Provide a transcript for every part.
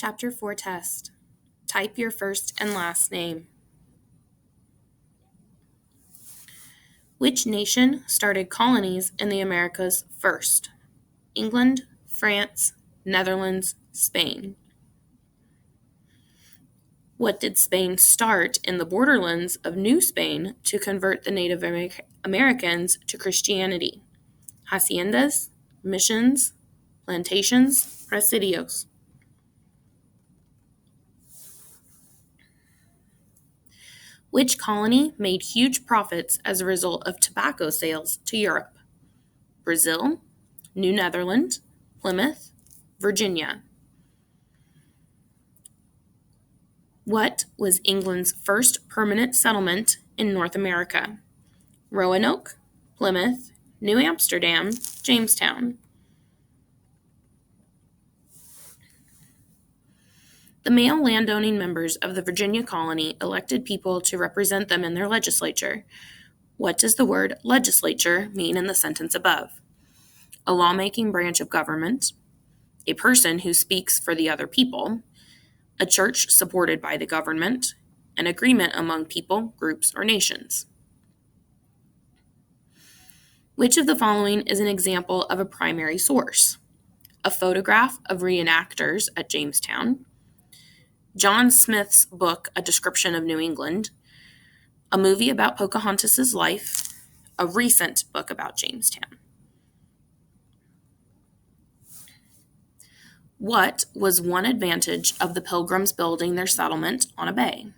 Chapter 4 Test. Type your first and last name. Which nation started colonies in the Americas first? England, France, Netherlands, Spain. What did Spain start in the borderlands of New Spain to convert the Native Americans to Christianity? Haciendas, missions, plantations, presidios. Which colony made huge profits as a result of tobacco sales to Europe? Brazil, New Netherland, Plymouth, Virginia. What was England's first permanent settlement in North America? Roanoke, Plymouth, New Amsterdam, Jamestown. The male landowning members of the Virginia colony elected people to represent them in their legislature. What does the word legislature mean in the sentence above? A lawmaking branch of government, a person who speaks for the other people, a church supported by the government, an agreement among people, groups, or nations. Which of the following is an example of a primary source? A photograph of reenactors at Jamestown, John Smith's book, A Description of New England, a movie about Pocahontas' life, a recent book about Jamestown. What was one advantage of the Pilgrims building their settlement on a bay?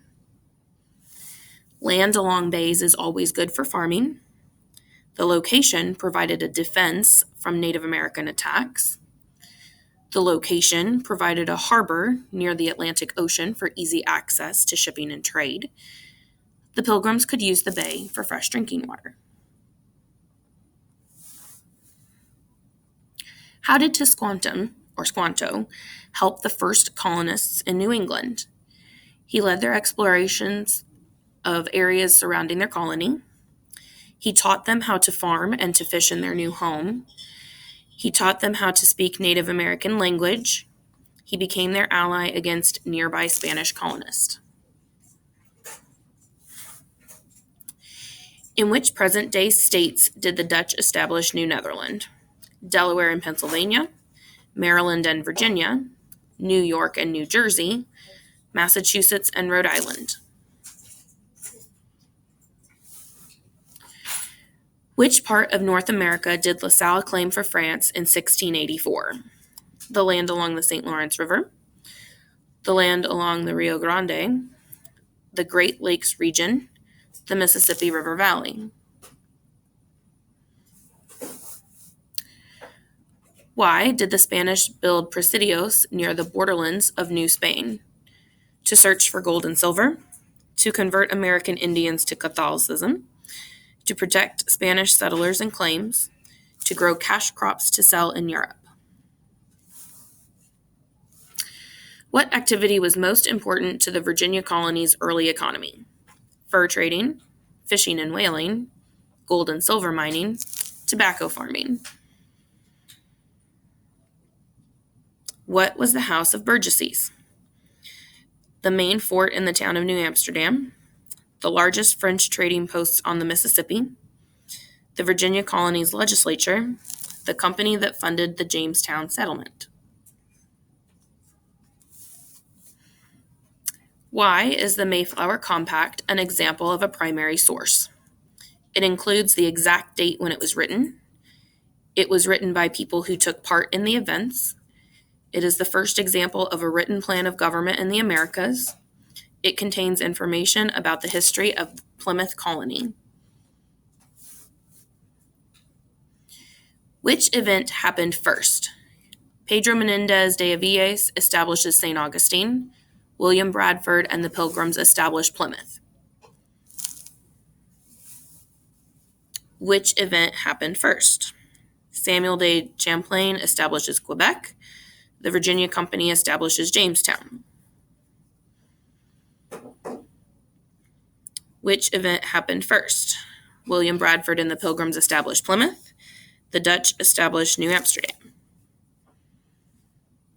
Land along bays is always good for farming. The location provided a defense from Native American attacks. The location provided a harbor near the Atlantic Ocean for easy access to shipping and trade. The Pilgrims could use the bay for fresh drinking water. How did Squanto help the first colonists in New England? He led their explorations of areas surrounding their colony. He taught them how to farm and to fish in their new home. He taught them how to speak Native American language. He became their ally against nearby Spanish colonists. In which present-day states did the Dutch establish New Netherland? Delaware and Pennsylvania, Maryland and Virginia, New York and New Jersey, Massachusetts and Rhode Island. Which part of North America did La Salle claim for France in 1684? The land along the St. Lawrence River, the land along the Rio Grande, the Great Lakes region, the Mississippi River Valley. Why did the Spanish build presidios near the borderlands of New Spain? To search for gold and silver, to convert American Indians to Catholicism, to protect Spanish settlers and claims, to grow cash crops to sell in Europe. What activity was most important to the Virginia colony's early economy? Fur trading, fishing and whaling, gold and silver mining, tobacco farming. What was the House of Burgesses? The main fort in the town of New Amsterdam, the largest French trading posts on the Mississippi, the Virginia colony's legislature, the company that funded the Jamestown settlement. Why is the Mayflower Compact an example of a primary source? It includes the exact date when it was written. It was written by people who took part in the events. It is the first example of a written plan of government in the Americas. It contains information about the history of Plymouth colony. Which event happened first? Pedro Menendez de Avilés establishes St. Augustine. William Bradford and the Pilgrims established Plymouth. Which event happened first? Samuel de Champlain establishes Quebec. The Virginia Company establishes Jamestown. Which event happened first? William Bradford and the Pilgrims established Plymouth. The Dutch established New Amsterdam.